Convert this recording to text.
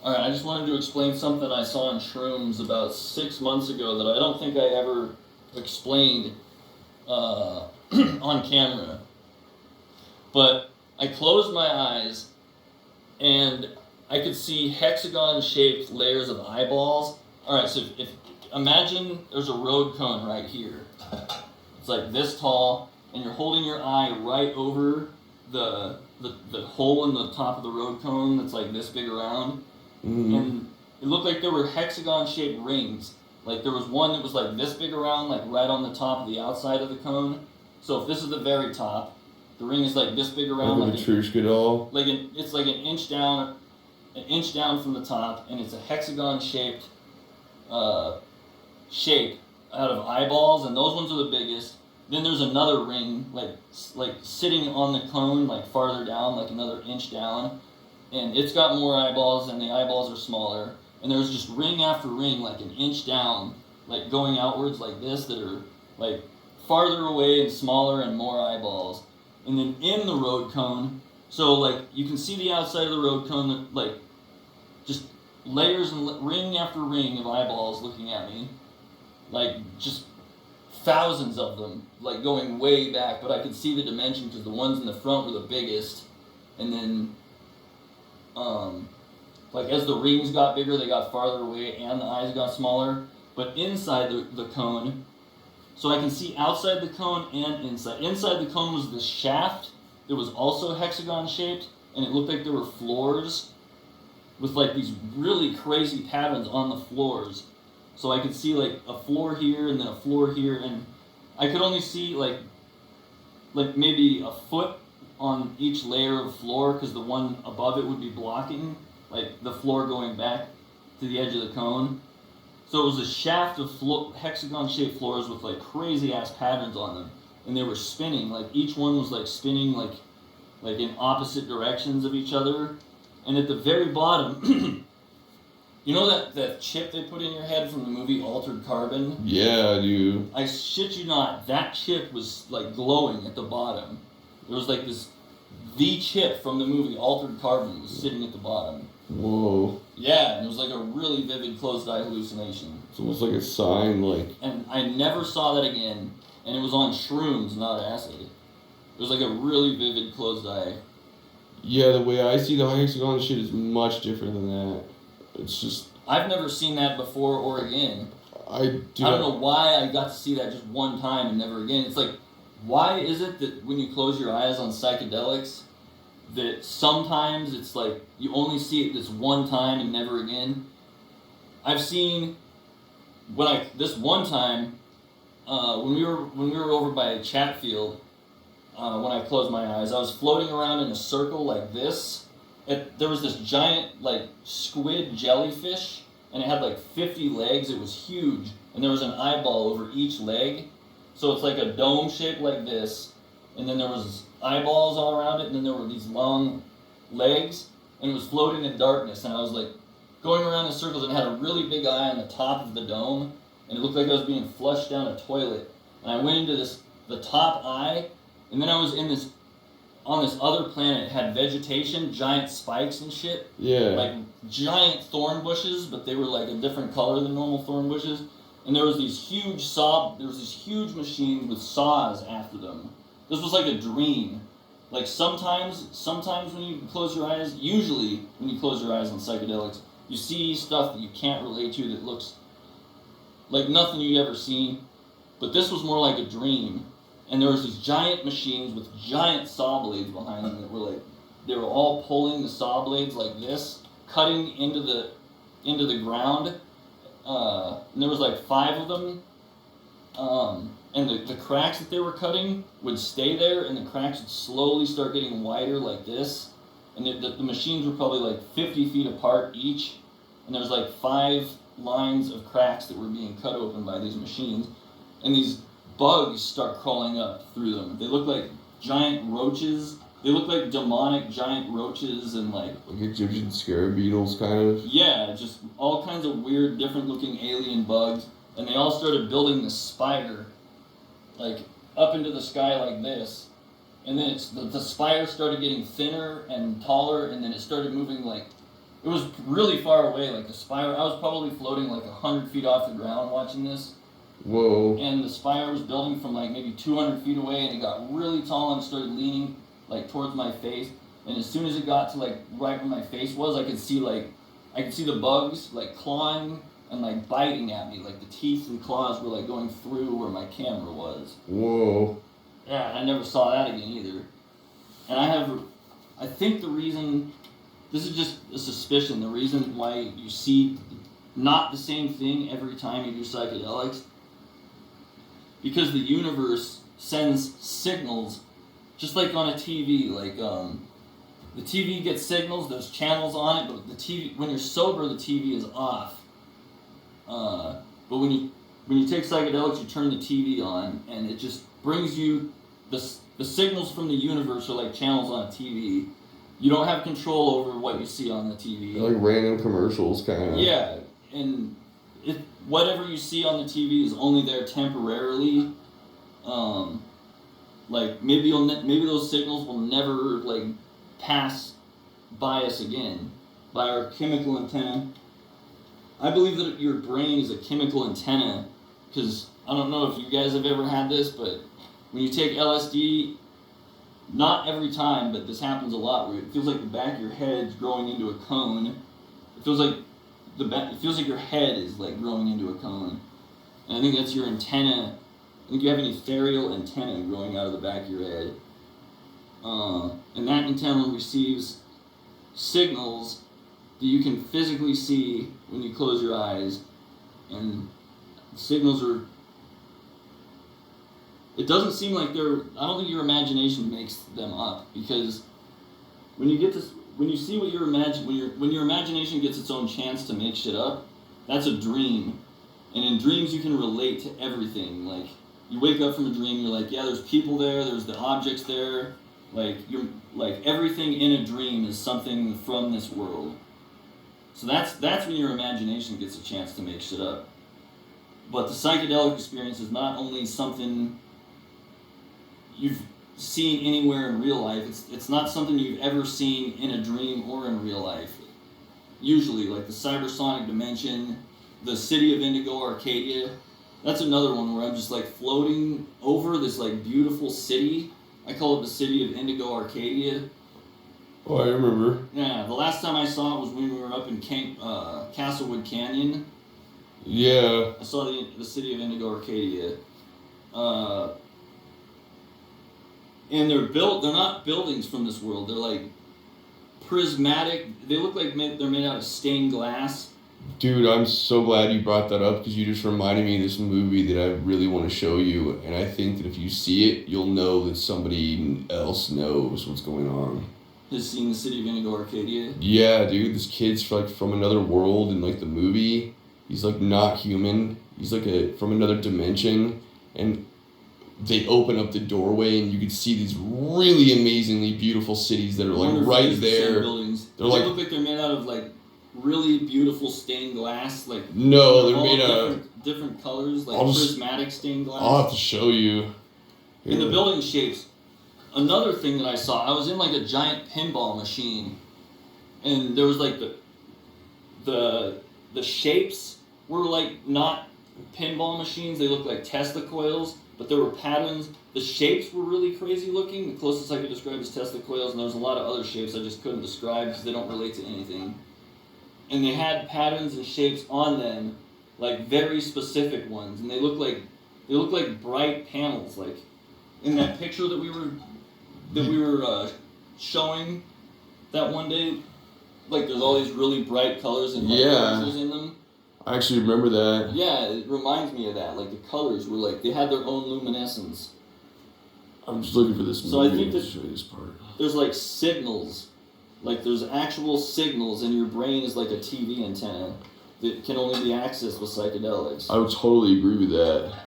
All right, I just wanted to explain something I saw in shrooms about 6 months ago that I don't think I ever explained on camera. But I closed my eyes and I could see hexagon-shaped layers of eyeballs. All right, so if imagine there's a road cone right here. It's like this tall, and you're holding your eye right over the hole in the top of the road cone that's like this big around. Mm-hmm. And it looked like there were hexagon-shaped rings. Like there was one that was like this big around, like right on the top of the outside of the cone. So if this is the very top, the ring is like this big around, like a Matrushka doll. It's like an inch down from the top, and it's a hexagon-shaped shape out of eyeballs, and those ones are the biggest. Then there's another ring, like sitting on the cone, like farther down, like another inch down, and it's got more eyeballs, and the eyeballs are smaller. And there's just ring after ring, like an inch down, like going outwards like this, that are like farther away and smaller and more eyeballs. And then in the road cone, so like you can see the outside of the road cone, like just layers and ring after ring of eyeballs looking at me, like just thousands of them, like going way back. But I could see the dimension because the ones in the front were the biggest, and then like as the rings got bigger, they got farther away and the eyes got smaller. But inside the cone, so I can see outside the cone and inside. Inside the cone was this shaft that was also hexagon shaped, and it looked like there were floors with like these really crazy patterns on the floors. So I could see like a floor here and then a floor here, and I could only see like maybe a foot on each layer of floor because the one above it would be blocking like the floor going back to the edge of the cone. So it was a shaft of hexagon-shaped floors with like crazy-ass patterns on them, and they were spinning. Like each one was like spinning like in opposite directions of each other. And at the very bottom, you know that chip they put in your head from the movie Altered Carbon? Yeah, I do. I shit you not, that chip was like glowing at the bottom. There was like the chip from the movie Altered Carbon was sitting at the bottom. Whoa. Yeah, and it was like a really vivid closed-eye hallucination. It's almost like a sign, like... And I never saw that again, and it was on shrooms, not acid. It was like a really vivid closed-eye. Yeah, the way I see the hexagon shit is much different than that. It's just... I've never seen that before or again. I don't know why I got to see that just one time and never again. It's like, why is it that when you close your eyes on psychedelics, that sometimes it's like you only see it this one time and never again? I've seen this one time when we were over by Chatfield, when I closed my eyes, I was floating around in a circle like this. There was this giant like squid jellyfish, and it had like 50 legs. It was huge, and there was an eyeball over each leg. So it's like a dome shape like this, and then there was eyeballs all around it, and then there were these long legs, and it was floating in darkness, and I was like going around in circles, and it had a really big eye on the top of the dome, and it looked like I was being flushed down a toilet. And I went into the top eye, and then I was on this other planet. It had vegetation, giant spikes and shit. Yeah. Like giant thorn bushes, but they were like a different color than normal thorn bushes. And there was these huge machines with saws after them. This was like a dream. Like sometimes when you close your eyes, usually when you close your eyes on psychedelics, you see stuff that you can't relate to that looks like nothing you'd ever seen. But this was more like a dream. And there was these giant machines with giant saw blades behind them that were like, they were all pulling the saw blades like this, cutting into the ground. And there was like 5 of them. And the cracks that they were cutting would stay there, and the cracks would slowly start getting wider like this. And the machines were probably like 50 feet apart each. And there was like 5 lines of cracks that were being cut open by these machines. And these bugs start crawling up through them. They look like giant roaches. They look like demonic giant roaches and like Egyptian scarab beetles, kind of. Yeah, just all kinds of weird, different looking alien bugs. And they all started building this spire, like up into the sky like this. And then the spire started getting thinner and taller, and then it started moving like It was really far away, like the spire. I was probably floating like 100 feet off the ground watching this. Whoa. And the spire was building from like maybe 200 feet away, and it got really tall and started leaning like towards my face. And as soon as it got to like right where my face was, I could see the bugs like clawing and like biting at me, like the teeth and claws were like going through where my camera was. Whoa. Yeah, I never saw that again either. And I think the reason, this is just a suspicion, the reason why you see not the same thing every time you do psychedelics, because the universe sends signals, just like on a TV, like the TV gets signals, there's channels on it, but the TV, when you're sober, the TV is off. But when you take psychedelics, you turn the TV on, and it just brings you the signals from the universe are like channels on a TV. You don't have control over what you see on the TV. They're like random commercials, kind of. Yeah, and whatever you see on the TV is only there temporarily. Like maybe those signals will never like pass by us again, by our chemical antenna. I believe that your brain is a chemical antenna, because I don't know if you guys have ever had this, but when you take LSD, not every time, but this happens a lot, where it feels like the back of your head's growing into a cone. It feels like your head is like growing into a cone. And I think that's your antenna. I think you have an ethereal antenna growing out of the back of your head. And that antenna receives signals that you can physically see when you close your eyes. And signals are... It doesn't seem like they're... I don't think your imagination makes them up, because when you see what your when your imagination gets its own chance to make shit up, that's a dream. And in dreams you can relate to everything. Like, you wake up from a dream, you're like, yeah, there's people there, there's the objects there. Like everything in a dream is something from this world. So that's when your imagination gets a chance to make shit up. But the psychedelic experience is not only something you've seen anywhere in real life, it's not something you've ever seen in a dream or in real life. Usually, like the cybersonic dimension, the city of Indigo Arcadia, that's another one where I'm just like floating over this like beautiful city. I call it the city of Indigo Arcadia. Oh, I remember. Yeah, the last time I saw it was when we were up in Castlewood Canyon. Yeah. I saw the city of Indigo Arcadia. And they're not buildings from this world. They're like prismatic. They look like they're made out of stained glass. Dude, I'm so glad you brought that up, because you just reminded me of this movie that I really want to show you. And I think that if you see it, you'll know that somebody else knows what's going on. Has seen the city of Indigo Arcadia? Yeah, dude, this kid's like from another world in like the movie. He's like not human. He's like from another dimension, and they open up the doorway and you can see these really amazingly beautiful cities that are like right there. Buildings. They look like they're made out of like really beautiful stained glass. Like no, they're made out of different colors, like prismatic stained glass. I'll have to show you. Here. In the building shapes. Another thing that I saw, I was in like a giant pinball machine, and there was like the shapes were like not pinball machines. They looked like Tesla coils, but there were patterns. The shapes were really crazy looking. The closest I could describe is Tesla coils, and there was a lot of other shapes I just couldn't describe because they don't relate to anything. And they had patterns and shapes on them, like very specific ones, and they look like bright panels, like in that picture that we were showing that one day. Like there's all these really bright colors and pictures in them. I actually remember that. Yeah, it reminds me of that. Like the colors were like they had their own luminescence. I'm just looking for this movie. So I think to show you this part. There's like signals. Like there's actual signals, and your brain is like a TV antenna that can only be accessed with psychedelics. I would totally agree with that.